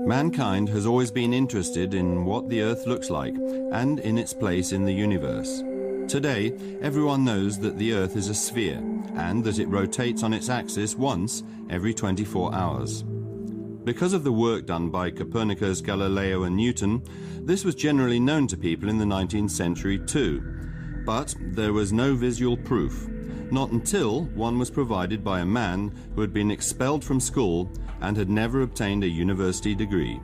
Mankind has always been interested in what the Earth looks like and in its place in the universe. Today, everyone knows that the Earth is a sphere and that it rotates on its axis once every 24 hours. Because of the work done by Copernicus, Galileo and Newton, this was generally known to people in the 19th century too. But there was no visual proof, not until one was provided by a man who had been expelled from school and had never obtained a university degree.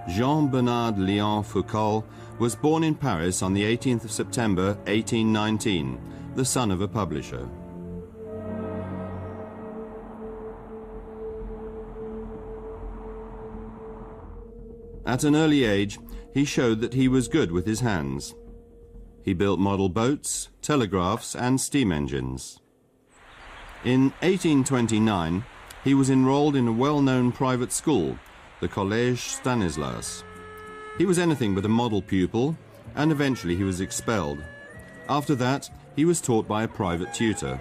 Jean-Bernard Léon Foucault was born in Paris on the 18th of September 1819, the son of a publisher. At an early age, he showed that he was good with his hands. He built model boats, telegraphs and steam engines. In 1829, he was enrolled in a well-known private school, the Collège Stanislas. He was anything but a model pupil, and eventually he was expelled. After that, he was taught by a private tutor.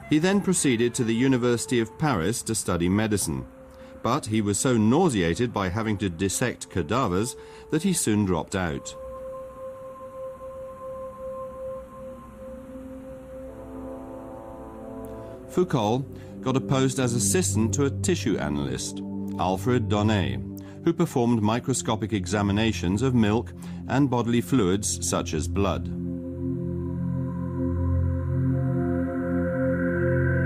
He then proceeded to the University of Paris to study medicine, but he was so nauseated by having to dissect cadavers that he soon dropped out. Foucault got a post as assistant to a tissue analyst, Alfred Donnet, who performed microscopic examinations of milk and bodily fluids such as blood.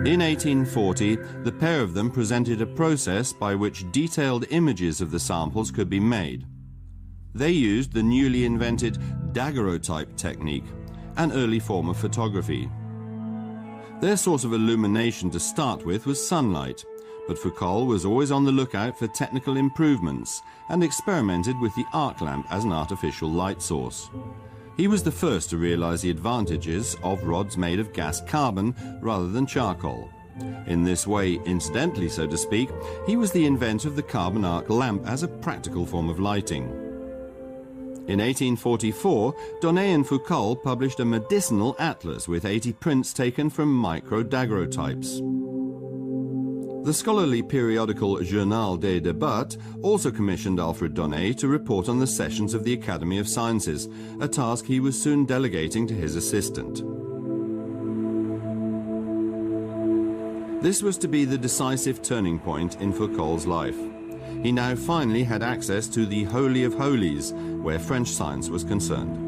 In 1840, the pair of them presented a process by which detailed images of the samples could be made. They used the newly invented daguerreotype technique, an early form of photography. Their source of illumination to start with was sunlight, but Foucault was always on the lookout for technical improvements and experimented with the arc lamp as an artificial light source. He was the first to realize the advantages of rods made of gas carbon rather than charcoal. In this way, incidentally so to speak, he was the inventor of the carbon arc lamp as a practical form of lighting. In 1844, Donnet and Foucault published a medicinal atlas with 80 prints taken from micro-daguerreotypes. The scholarly periodical Journal des Débats also commissioned Alfred Donnet to report on the sessions of the Academy of Sciences, a task he was soon delegating to his assistant. This was to be the decisive turning point in Foucault's life. He now finally had access to the Holy of Holies, where French science was concerned.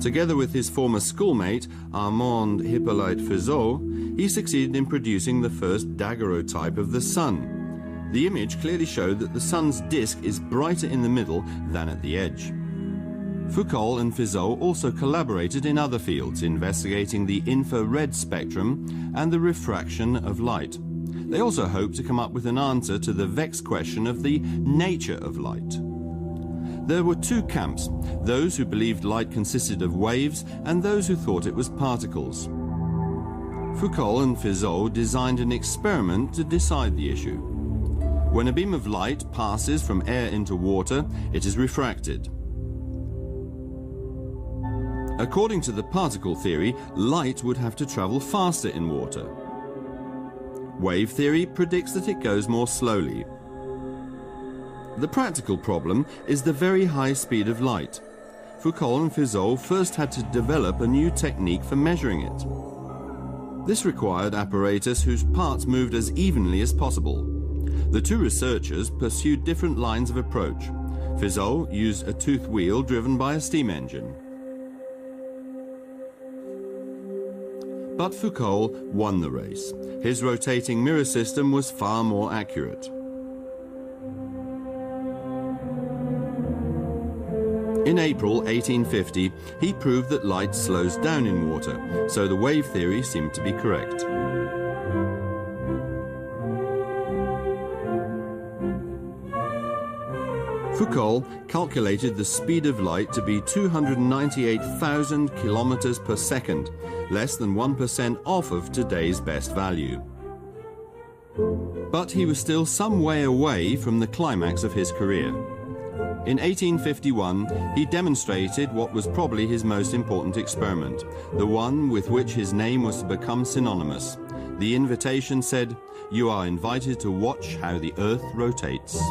Together with his former schoolmate, Armand Hippolyte Fizeau, he succeeded in producing the first daguerreotype of the sun. The image clearly showed that the sun's disk is brighter in the middle than at the edge. Foucault and Fizeau also collaborated in other fields, investigating the infrared spectrum and the refraction of light. They also hoped to come up with an answer to the vexed question of the nature of light. There were two camps, those who believed light consisted of waves and those who thought it was particles. Foucault and Fizeau designed an experiment to decide the issue. When a beam of light passes from air into water, it is refracted. According to the particle theory, light would have to travel faster in water. Wave theory predicts that it goes more slowly. The practical problem is the very high speed of light. Foucault and Fizeau first had to develop a new technique for measuring it. This required apparatus whose parts moved as evenly as possible. The two researchers pursued different lines of approach. Fizeau used a toothed wheel driven by a steam engine. But Foucault won the race. His rotating mirror system was far more accurate. In April 1850, he proved that light slows down in water, so the wave theory seemed to be correct. Foucault calculated the speed of light to be 298,000 kilometers per second, less than 1% off of today's best value. But he was still some way away from the climax of his career. In 1851, he demonstrated what was probably his most important experiment, the one with which his name was to become synonymous. The invitation said, "You are invited to watch how the Earth rotates."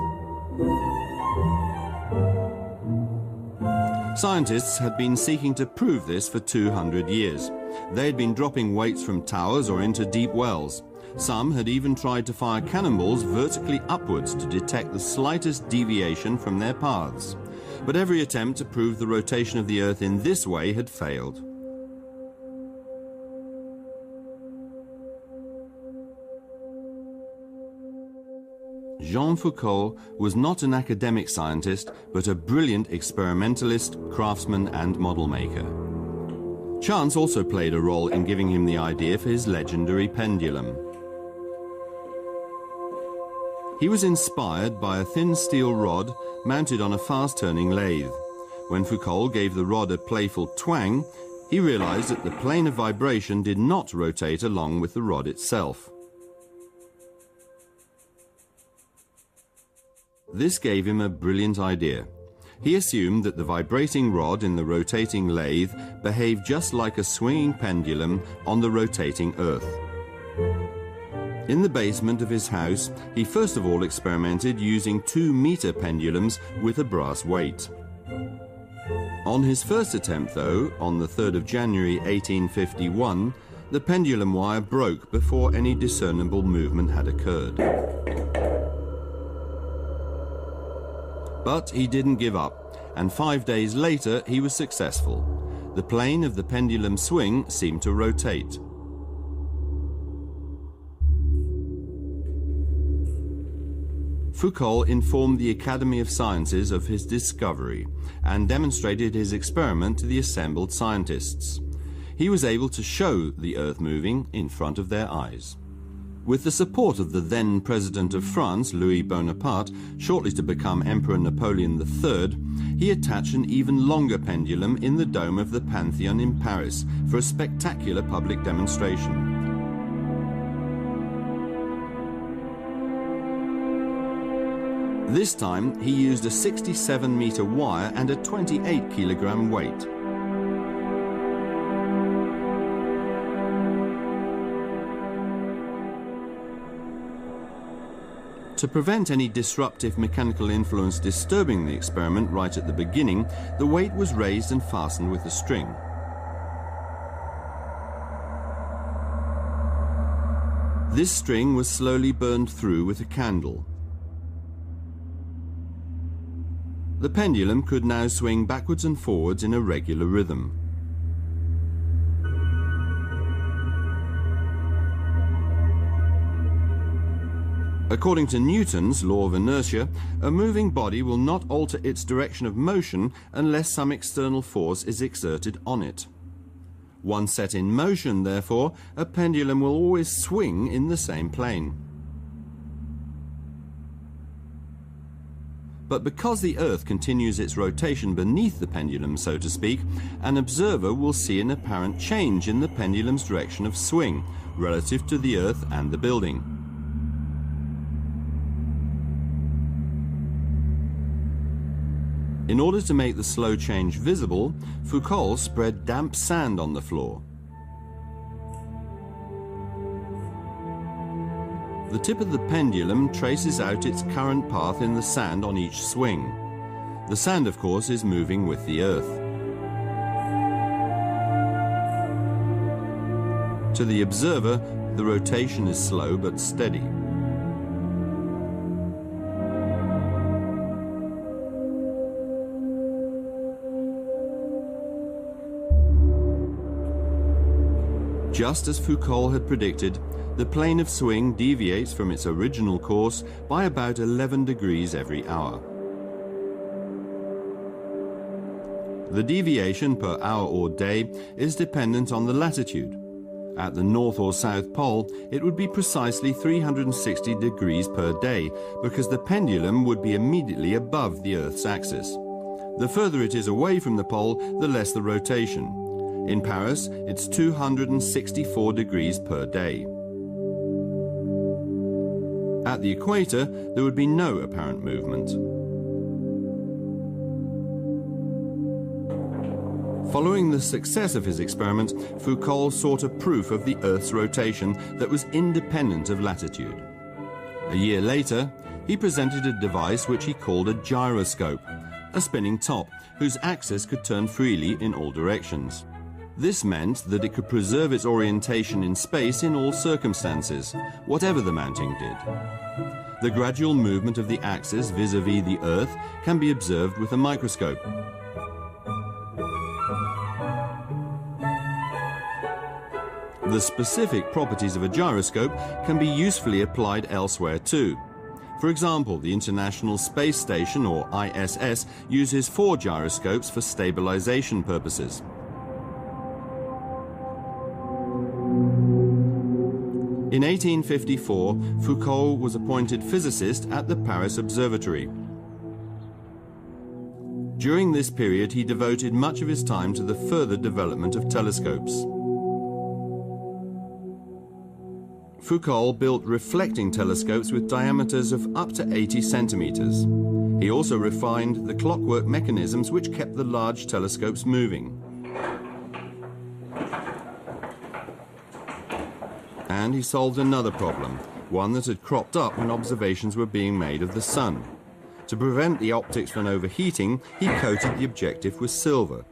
Scientists had been seeking to prove this for 200 years. They had been dropping weights from towers or into deep wells. Some had even tried to fire cannonballs vertically upwards to detect the slightest deviation from their paths. But every attempt to prove the rotation of the Earth in this way had failed. Jean Foucault was not an academic scientist, but a brilliant experimentalist, craftsman and model maker. Chance also played a role in giving him the idea for his legendary pendulum. He was inspired by a thin steel rod mounted on a fast-turning lathe. When Foucault gave the rod a playful twang, he realized that the plane of vibration did not rotate along with the rod itself. This gave him a brilliant idea. He assumed that the vibrating rod in the rotating lathe behaved just like a swinging pendulum on the rotating Earth. In the basement of his house, he first of all experimented using 2-meter pendulums with a brass weight. On his first attempt, though, on the 3rd of January 1851, the pendulum wire broke before any discernible movement had occurred. But he didn't give up, and 5 days later he was successful. The plane of the pendulum swing seemed to rotate. Foucault informed the Academy of Sciences of his discovery and demonstrated his experiment to the assembled scientists. He was able to show the Earth moving in front of their eyes. With the support of the then President of France, Louis Bonaparte, shortly to become Emperor Napoleon III, he attached an even longer pendulum in the dome of the Pantheon in Paris for a spectacular public demonstration. This time, he used a 67-meter wire and a 28-kilogram weight. To prevent any disruptive mechanical influence disturbing the experiment right at the beginning, the weight was raised and fastened with a string. This string was slowly burned through with a candle. The pendulum could now swing backwards and forwards in a regular rhythm. According to Newton's law of inertia, a moving body will not alter its direction of motion unless some external force is exerted on it. Once set in motion, therefore, a pendulum will always swing in the same plane. But because the Earth continues its rotation beneath the pendulum, so to speak, an observer will see an apparent change in the pendulum's direction of swing relative to the Earth and the building. In order to make the slow change visible, Foucault spread damp sand on the floor. The tip of the pendulum traces out its current path in the sand on each swing. The sand, of course, is moving with the Earth. To the observer, the rotation is slow but steady. Just as Foucault had predicted, the plane of swing deviates from its original course by about 11 degrees every hour. The deviation per hour or day is dependent on the latitude. At the North or South Pole, it would be precisely 360 degrees per day, because the pendulum would be immediately above the Earth's axis. The further it is away from the pole, the less the rotation. In Paris, it's 264 degrees per day. At the equator, there would be no apparent movement. Following the success of his experiment, Foucault sought a proof of the Earth's rotation that was independent of latitude. A year later, he presented a device which he called a gyroscope, a spinning top whose axis could turn freely in all directions. This meant that it could preserve its orientation in space in all circumstances, whatever the mounting did. The gradual movement of the axis vis-à-vis the Earth can be observed with a microscope. The specific properties of a gyroscope can be usefully applied elsewhere too. For example, the International Space Station, or ISS, uses 4 gyroscopes for stabilization purposes. In 1854, Foucault was appointed physicist at the Paris Observatory. During this period, he devoted much of his time to the further development of telescopes. Foucault built reflecting telescopes with diameters of up to 80 centimeters. He also refined the clockwork mechanisms which kept the large telescopes moving. And he solved another problem, one that had cropped up when observations were being made of the sun. To prevent the optics from overheating, he coated the objective with silver.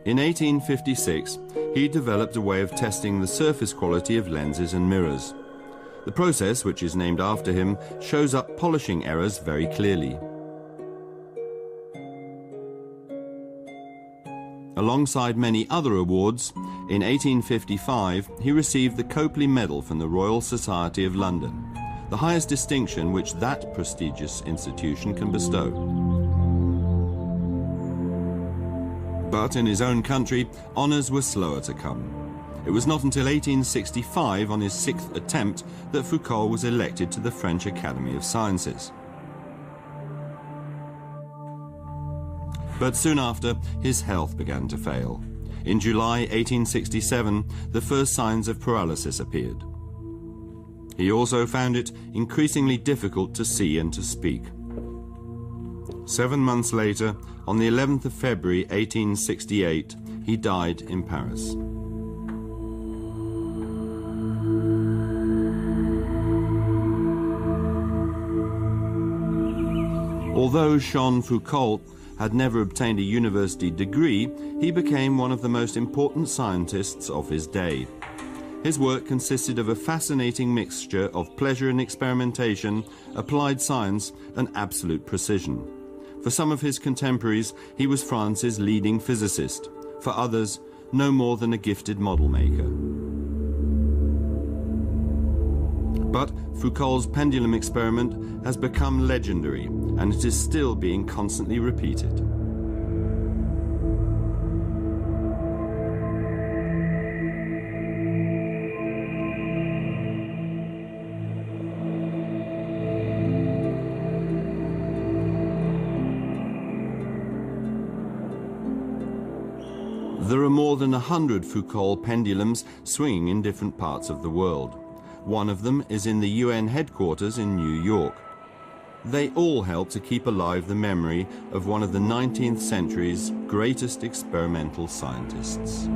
In 1856, he developed a way of testing the surface quality of lenses and mirrors. The process, which is named after him, shows up polishing errors very clearly. Alongside many other awards, in 1855 he received the Copley Medal from the Royal Society of London, the highest distinction which that prestigious institution can bestow. But in his own country, honours were slower to come. It was not until 1865, on his 6th attempt, that Foucault was elected to the French Academy of Sciences. But soon after, his health began to fail. In July 1867, the first signs of paralysis appeared. He also found it increasingly difficult to see and to speak. 7 months later, on the 11th of February 1868, he died in Paris. Although Léon Foucault had never obtained a university degree, he became one of the most important scientists of his day. His work consisted of a fascinating mixture of pleasure and experimentation, applied science, and absolute precision. For some of his contemporaries, he was France's leading physicist. For others, no more than a gifted model maker. But Foucault's pendulum experiment has become legendary, and it is still being constantly repeated. There are more than 100 Foucault pendulums swinging in different parts of the world. One of them is in the UN headquarters in New York. They all help to keep alive the memory of one of the 19th century's greatest experimental scientists.